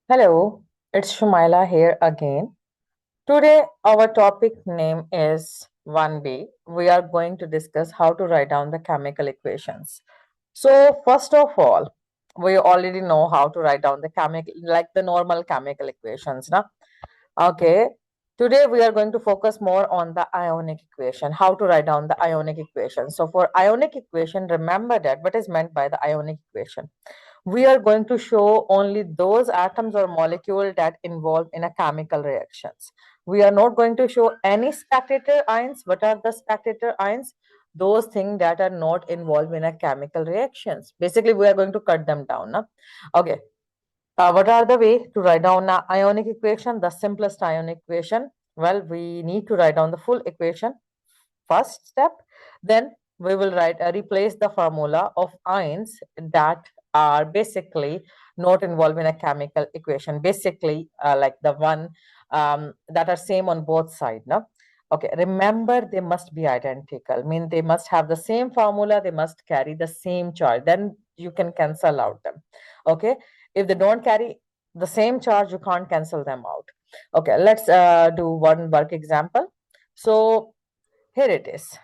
Hello, it's Shumaila here again. Today, our topic name is 1B. We are going to discuss how to write down the chemical equations. So, first of all, we already know how to write down the chemical, like the normal chemical equations, na? Okay. Today, we are going to focus more on the ionic equation, how to write down the ionic equation. So, for ionic equation, remember that what is meant by the ionic equation. We are going to show only those atoms or molecules that involve in a chemical reactions. We are not going to show any spectator ions. What are the spectator ions? Those things that are not involved in a chemical reactions. Basically, we are going to cut them down. Na? Okay. What are the way to write down an ionic equation? The simplest ionic equation. Well, we need to write down the full equation first step. Then we will replace the formula of ions that are basically not involved in a chemical equation. Basically, like the one that are same on both sides. No? Okay, remember they must be identical. Mean they must have the same formula. They must carry the same charge. Then you can cancel out them. Okay, if they don't carry the same charge, you can't cancel them out. Okay, let's do one work example. So here it is.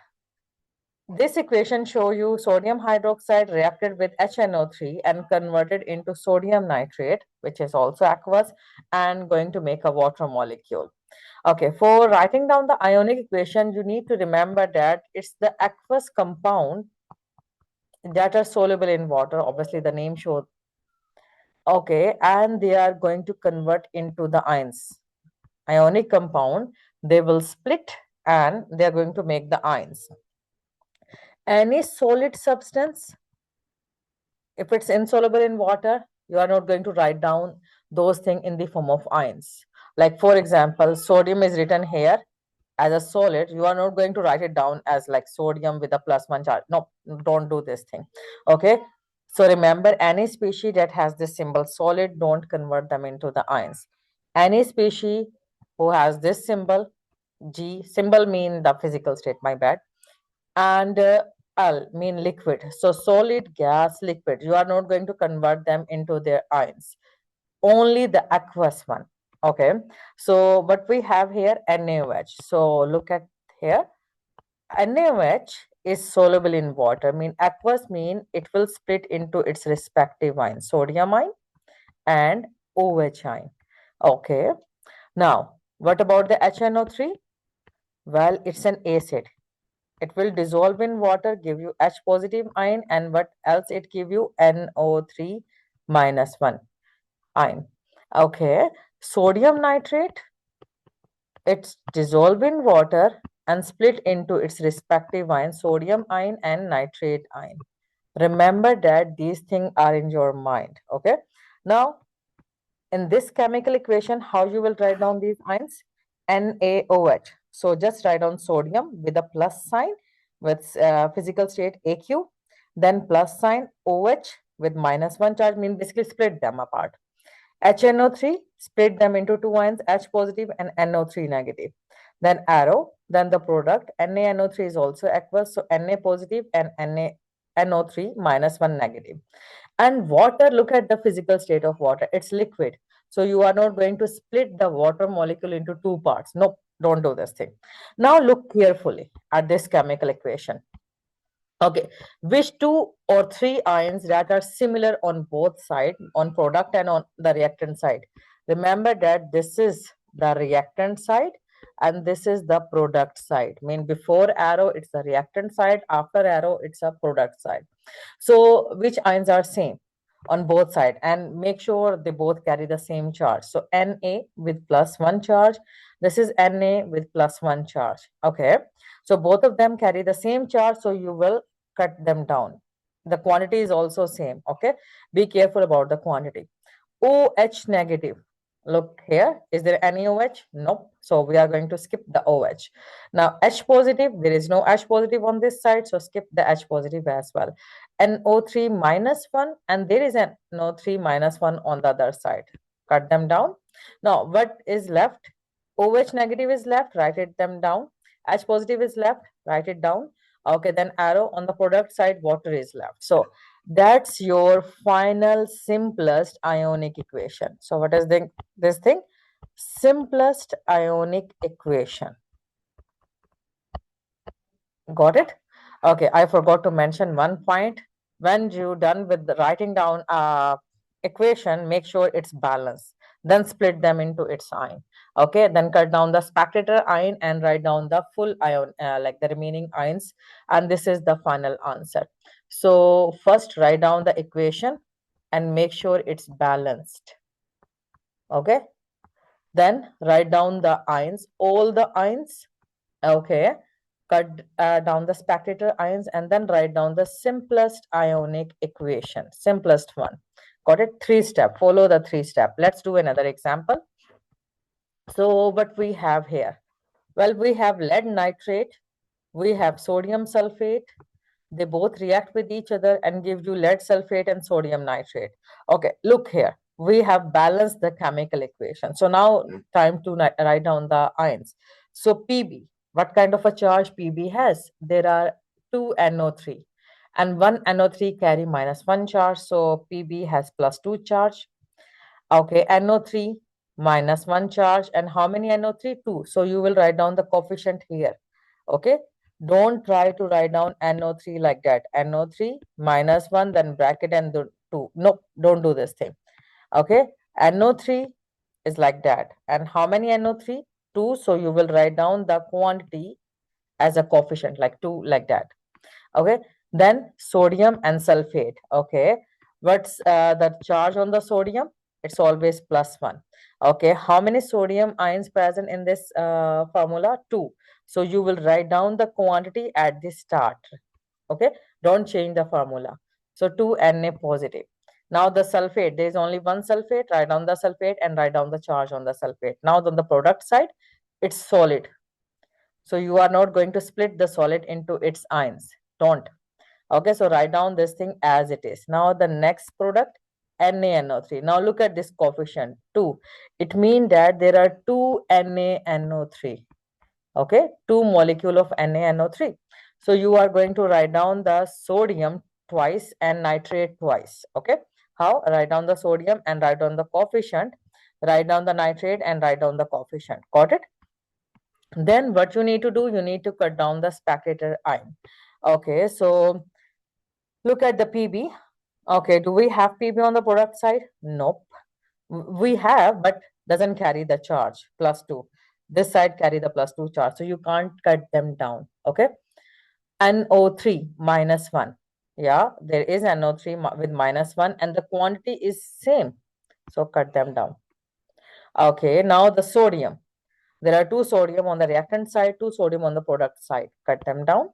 This equation shows you sodium hydroxide reacted with HNO3 and converted into sodium nitrate, which is also aqueous, and going to make a water molecule. Okay, for writing down the ionic equation, you need to remember that it's the aqueous compound that are soluble in water. Obviously, the name shows. Okay, and they are going to convert into the ions. Ionic compound, they will split and they are going to make the ions. Any solid substance, if it's insoluble in water, you are not going to write down those things in the form of ions. Like for example, sodium is written here as a solid. You are not going to write it down as like sodium with a +1 charge. No, don't do this thing. Okay. So remember, any species that has this symbol solid, don't convert them into the ions. Any species who has this symbol, G symbol mean the physical state, my bad, and L mean liquid. So solid, gas, liquid. You are not going to convert them into their ions. Only the aqueous one. Okay. So what we have here, NaOH. So look at here. NaOH is soluble in water. Mean aqueous mean it will split into its respective ions. Sodium ion and OH ion. Okay. Now, what about the HNO3? Well, it's an acid. It will dissolve in water, give you H positive ion, and what else it give you? NO3 minus 1 ion. Okay, sodium nitrate, it's dissolved in water and split into its respective ion, sodium ion and nitrate ion. Remember that these things are in your mind. Okay, now in this chemical equation, how you will write down these ions? NaOH. So just write down sodium with a plus sign with physical state AQ, then plus sign OH with -1 charge, mean basically split them apart. HNO3, split them into two ions, H positive and NO3 negative. Then arrow, then the product. NaNO3 is also aqueous, so Na positive and NaNO3 -1 negative. And water, look at the physical state of water. It's liquid. So you are not going to split the water molecule into two parts. Nope, don't do this thing. Now look carefully at this chemical equation. Okay, which two or three ions that are similar on both sides, on product and on the reactant side? Remember that this is the reactant side and this is the product side. Mean before arrow, it's the reactant side. After arrow, it's a product side. So which ions are same on both sides? And make sure they both carry the same charge. So Na with +1 charge. This is Na with +1 charge. Okay. So both of them carry the same charge. So you will cut them down. The quantity is also same. Okay. Be careful about the quantity. OH negative. Look here. Is there any OH? Nope. So we are going to skip the OH. Now H positive. There is no H positive on this side. So skip the H positive as well. NO3 -1 and there is an NO3 -1 on the other side. Cut them down. Now what is left? OH negative is left. Write it them down. H positive is left. Write it down. Okay, then arrow on the product side, water is left. So That's your final simplest ionic equation. So what is this thing? Simplest ionic equation. Got it? Okay, I forgot to mention one point. When you're done with writing down equation, make sure it's balanced. Then split them into its ion. Okay, then cut down the spectator ion and write down the full ion, like the remaining ions. And this is the final answer. So first write down the equation and make sure it's balanced. Okay, then write down the ions, all the ions. Okay, cut down the spectator ions and then write down the simplest ionic equation, simplest one. Got it? 3 step. Follow the 3 step. Let's do another example. So what we have here? Well, we have lead nitrate, we have sodium sulfate. They both react with each other and give you lead sulfate and sodium nitrate. Okay, look here. We have balanced the chemical equation. So now time to write down the ions. So Pb, what kind of a charge Pb has? There are two NO3 and one NO3 carry -1 charge. So Pb has +2 charge. Okay, NO3 -1 charge. And how many NO3? 2. So you will write down the coefficient here. Okay, don't try to write down NO3 like that. NO3 -1, then bracket and the 2. No, don't do this thing. Okay, NO3 is like that. And how many NO3? 2. So you will write down the quantity as a coefficient like 2 like that. Okay, then sodium and sulfate. Okay, what's the charge on the sodium? It's always +1. Okay, how many sodium ions present in this formula? 2. So you will write down the quantity at the start. Okay, don't change the formula. So 2 Na positive. Now the sulfate, there is only one sulfate. Write down the sulfate and write down the charge on the sulfate. Now on the product side, it's solid. So you are not going to split the solid into its ions. Don't. Okay, so write down this thing as it is. Now the next product, NaNO3. Now look at this coefficient 2. It means that there are two NaNO3. Okay, two molecule of NaNO3. So you are going to write down the sodium twice and nitrate twice. Okay, how? Write down the sodium and write down the coefficient. Write down the nitrate and write down the coefficient. Got it? Then what you need to do, you need to cut down the spectator ion. Okay, so look at the Pb. Okay, do we have Pb on the product side? Nope. We have, but doesn't carry the charge, +2. This side carry the +2 charge, so you can't cut them down. Okay, NO3 -1. Yeah, there is NO3 with -1 and the quantity is same. So cut them down. Okay, now the sodium. There are two sodium on the reactant side, two sodium on the product side. Cut them down.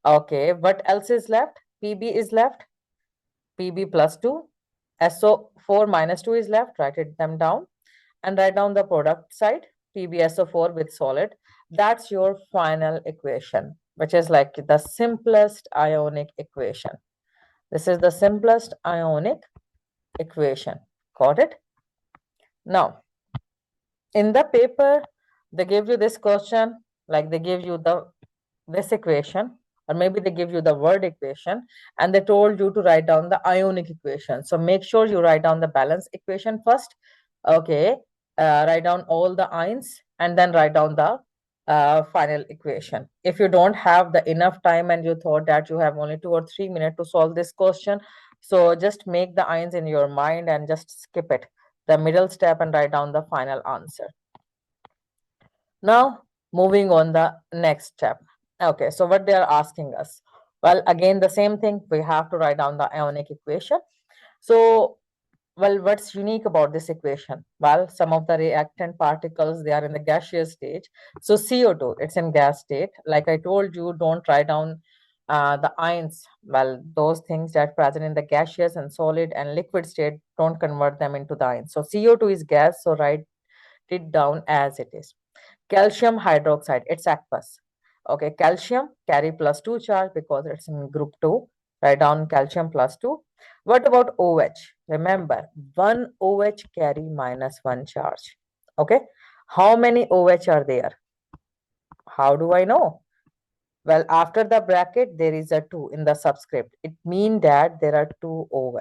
Okay, what else is left? Pb is left. Pb +2. SO4 -2 is left. Write it them down and write down the product side. PbSO4 with solid. That's your final equation, which is like the simplest ionic equation. This is the simplest ionic equation. Got it? Now, in the paper, they give you this question, like they give you this equation, or maybe they give you the word equation, and they told you to write down the ionic equation. So make sure you write down the balance equation first. Okay, write down all the ions and then write down the final equation. If you don't have the enough time and you thought that you have only 2 or 3 minutes to solve this question, so just make the ions in your mind and just skip it, the middle step, and write down the final answer. Now, moving on the next step. Okay, so what they are asking us? Well, again, the same thing. We have to write down the ionic equation. So, well, what's unique about this equation? Well, some of the reactant particles, they are in the gaseous stage. So CO2, it's in gas state. Like I told you, don't write down the ions. Well, those things that present in the gaseous and solid and liquid state, don't convert them into the ions. So CO2 is gas, so write it down as it is. Calcium hydroxide, it's aqueous. Okay, calcium carry +2 charge because it's in group 2. Write down calcium +2. What about OH? Remember, one OH carry -1 charge. Okay, how many OH are there? How do I know? Well, after the bracket, there is a 2 in the subscript. It means that there are two OH.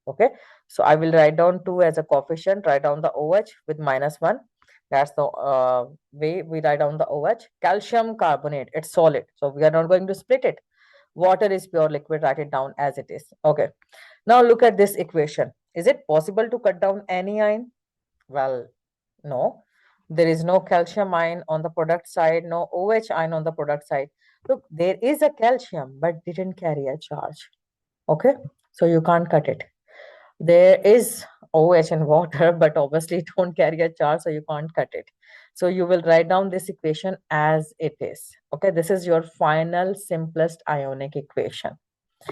Okay. So I will write down 2 as a coefficient, write down the OH with -1. That's the way we write down the OH. Calcium carbonate, it's solid. So we are not going to split it. Water is pure liquid, write it down as it is. Okay. Now look at this equation. Is it possible to cut down any ion? Well, no. There is no calcium ion on the product side, no OH ion on the product side. Look, there is a calcium, but didn't carry a charge. Okay, so you can't cut it. There is OH in water, but obviously it don't carry a charge, so you can't cut it. So you will write down this equation as it is. Okay, this is your final simplest ionic equation.